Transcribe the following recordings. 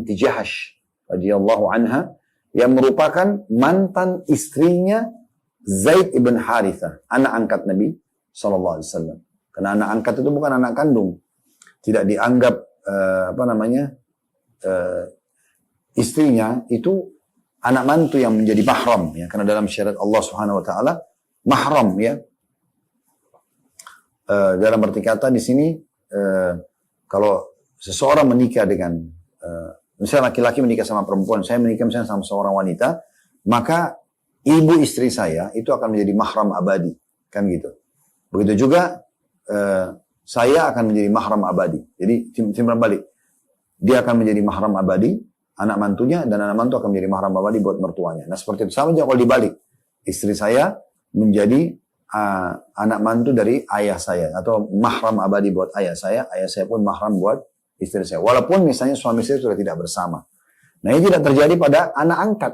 binti Jahash radhiyallahu anha yang merupakan mantan istrinya Zaid ibn Harithah, anak angkat Nabi SAW. Karena anak angkat itu bukan anak kandung, tidak dianggap istrinya itu anak mantu yang menjadi mahram, ya, karena dalam syariat Allah Subhanahu Wa Taala mahram, ya. Dalam arti kata di sini kalau seseorang menikah dengan misalnya laki-laki menikah sama perempuan, saya menikah misalnya sama seorang wanita, maka ibu istri saya itu akan menjadi mahram abadi, kan gitu. Begitu juga saya akan menjadi mahram abadi. Jadi timbal balik, dia akan menjadi mahram abadi anak mantunya, dan anak mantu akan menjadi mahram abadi buat mertuanya. Nah seperti itu, sama juga kalau dibalik, istri saya menjadi anak mantu dari ayah saya, atau mahram abadi buat ayah saya pun mahram buat istri saya. Walaupun misalnya suami saya sudah tidak bersama. Nah ini tidak terjadi pada anak angkat.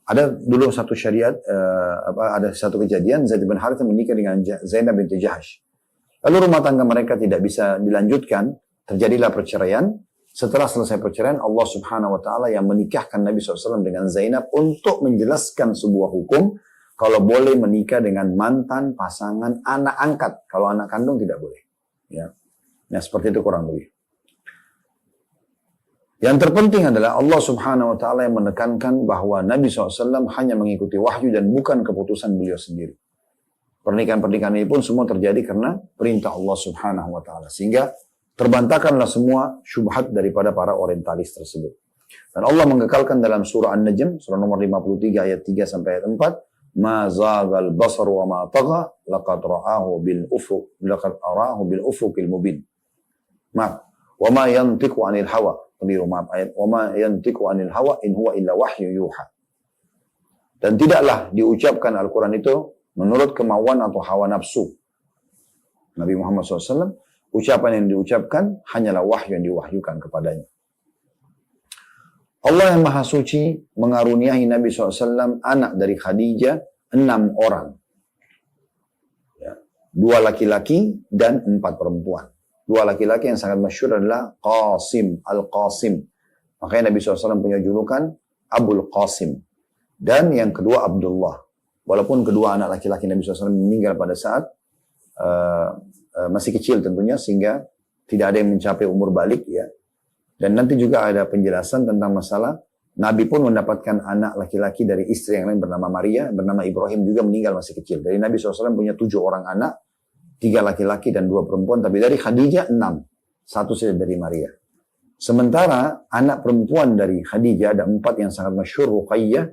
Ada dulu satu syariat, ada satu kejadian, Zaid bin Harithah menikah dengan Zainab binti Jahash. Lalu rumah tangga mereka tidak bisa dilanjutkan, terjadilah perceraian. Setelah selesai perceraian, Allah Subhanahu Wa Taala yang menikahkan Nabi SAW dengan Zainab untuk menjelaskan sebuah hukum, kalau boleh menikah dengan mantan pasangan anak angkat, kalau anak kandung tidak boleh. Ya, nah seperti itu kurang lebih. Yang terpenting adalah Allah Subhanahu Wa Taala yang menekankan bahwa Nabi SAW hanya mengikuti wahyu dan bukan keputusan beliau sendiri. Pernikahan-pernikahan ini pun semua terjadi karena perintah Allah Subhanahu Wa Taala, sehingga terbantahkanlah semua syubhat daripada para orientalis tersebut. Dan Allah mengekalkan dalam surah An-Najm, surah nomor 53 ayat 3 sampai ayat 4, ma zagal basar wa ma tagha laqad ra'ahu bil ufuqil mubin. Maaf, wa ma yantiqu 'anil hawa. Keliru, maaf ayat, wa ma yantiqu 'anil hawa in huwa illa wahyu yuha. Dan tidaklah diucapkan Al-Qur'an itu menurut kemauan atau hawa nafsu Nabi Muhammad SAW. Ucapan yang diucapkan hanyalah wahyu yang diwahyukan kepadanya. Allah yang Maha Suci mengaruniai Nabi SAW anak dari Khadijah 6 orang. Ya, 2 laki-laki dan 4 perempuan. 2 laki-laki yang sangat masyhur adalah Qasim, Al-Qasim. Makanya Nabi SAW punya julukan Abul Qasim. Dan yang kedua Abdullah. Walaupun kedua anak laki-laki Nabi SAW meninggal pada saat masih kecil tentunya, sehingga tidak ada yang mencapai umur balik, ya. Dan nanti juga ada penjelasan tentang masalah Nabi pun mendapatkan anak laki-laki dari istri yang lain bernama Maria, bernama Ibrahim, juga meninggal masih kecil. Dari Nabi SAW punya 7 orang anak, 3 laki-laki dan 2 perempuan, tapi dari Khadijah 6, 1 saja dari Maria. Sementara anak perempuan dari Khadijah ada 4 yang sangat masyhur, Ruqayyah,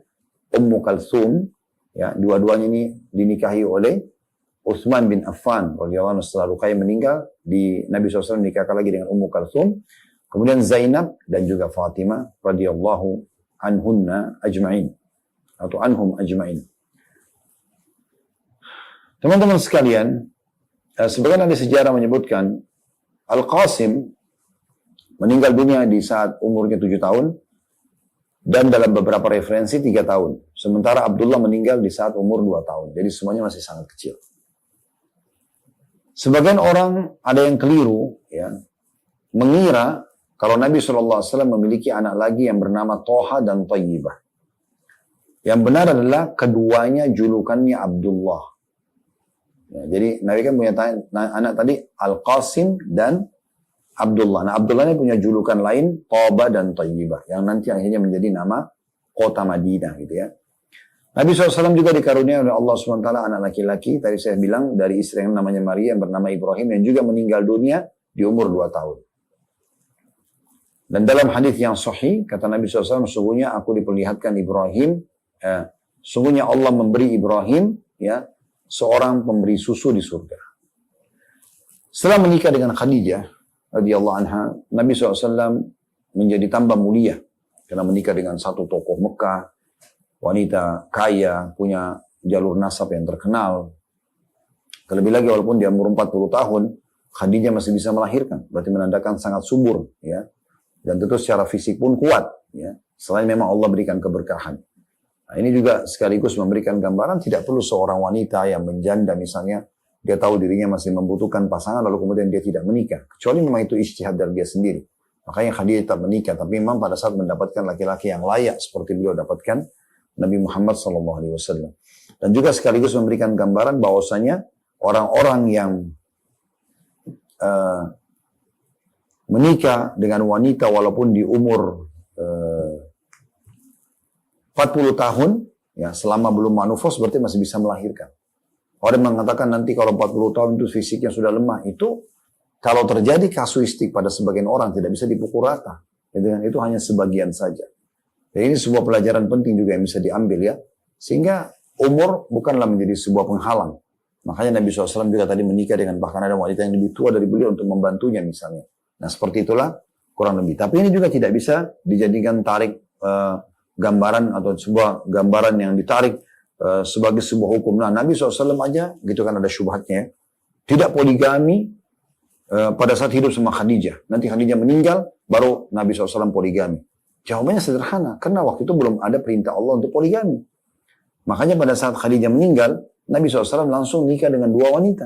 Ummu Kalthum, ya, dua-duanya ini dinikahi oleh Utsman bin Affan radhiyallahu anhu. Setelah Ruqayyah meninggal, Nabi SAW menikahkan lagi dengan Ummu Kalthum, kemudian Zainab dan juga Fatimah radhiyallahu anhunna ajma'in atau anhum ajma'in. Teman-teman sekalian, sebagian ahli sejarah menyebutkan Al-Qasim meninggal dunia di saat umurnya 7 tahun dan dalam beberapa referensi 3 tahun. Sementara Abdullah meninggal di saat umur 2 tahun. Jadi semuanya masih sangat kecil. Sebagian orang ada yang keliru, ya, mengira kalau Nabi SAW memiliki anak lagi yang bernama Toha dan Tayyibah. Yang benar adalah keduanya julukannya Abdullah. Ya, jadi Nabi kan punya anak tadi Al-Qasim dan Abdullah. Nah Abdullah ini punya julukan lain Toba dan Tayyibah, yang nanti akhirnya menjadi nama kota Madinah, gitu ya. Nabi SAW juga dikaruniai oleh Allah SWT anak laki-laki, tadi saya bilang dari istri yang namanya Maria, yang bernama Ibrahim, yang juga meninggal dunia di umur 2 tahun. Dan dalam hadis yang sahih, kata Nabi SAW, sungguhnya aku diperlihatkan Ibrahim, sungguhnya Allah memberi Ibrahim, ya, seorang pemberi susu di surga. Setelah menikah dengan Khadijah radhiyallahu anha, Nabi SAW menjadi tambah mulia karena menikah dengan satu tokoh Mekah, wanita kaya, punya jalur nasab yang terkenal. Terlebih lagi walaupun dia umur 40 tahun, Khadijah masih bisa melahirkan, berarti menandakan sangat subur, ya. Dan tentu secara fisik pun kuat, ya. Selain memang Allah berikan keberkahan. Nah, ini juga sekaligus memberikan gambaran tidak perlu seorang wanita yang menjanda misalnya, dia tahu dirinya masih membutuhkan pasangan lalu kemudian dia tidak menikah. Kecuali memang itu ijtihad dari dia sendiri. Makanya Khadijah tak menikah, tapi memang pada saat mendapatkan laki-laki yang layak seperti beliau dapatkan Nabi Muhammad SAW. Dan juga sekaligus memberikan gambaran bahwasanya orang-orang yang menikah dengan wanita walaupun di umur 40 tahun, ya selama belum manufos berarti masih bisa melahirkan. Orang mengatakan nanti kalau 40 tahun itu fisiknya sudah lemah, itu kalau terjadi kasuistik pada sebagian orang tidak bisa dipukul rata. Itu hanya sebagian saja. Dan ini sebuah pelajaran penting juga yang bisa diambil ya. Sehingga umur bukanlah menjadi sebuah penghalang. Makanya Nabi SAW juga tadi menikah dengan bahkan ada wanita yang lebih tua dari beliau untuk membantunya misalnya. Nah seperti itulah kurang lebih. Tapi ini juga tidak bisa dijadikan tarik gambaran atau sebuah gambaran yang ditarik sebagai sebuah hukum. Nah Nabi SAW aja gitu kan ada syubhatnya. Tidak poligami pada saat hidup sama Khadijah. Nanti Khadijah meninggal, baru Nabi SAW poligami. Jawabannya sederhana, karena waktu itu belum ada perintah Allah untuk poligami. Makanya pada saat Khadijah meninggal, Nabi SAW langsung nikah dengan 2 wanita.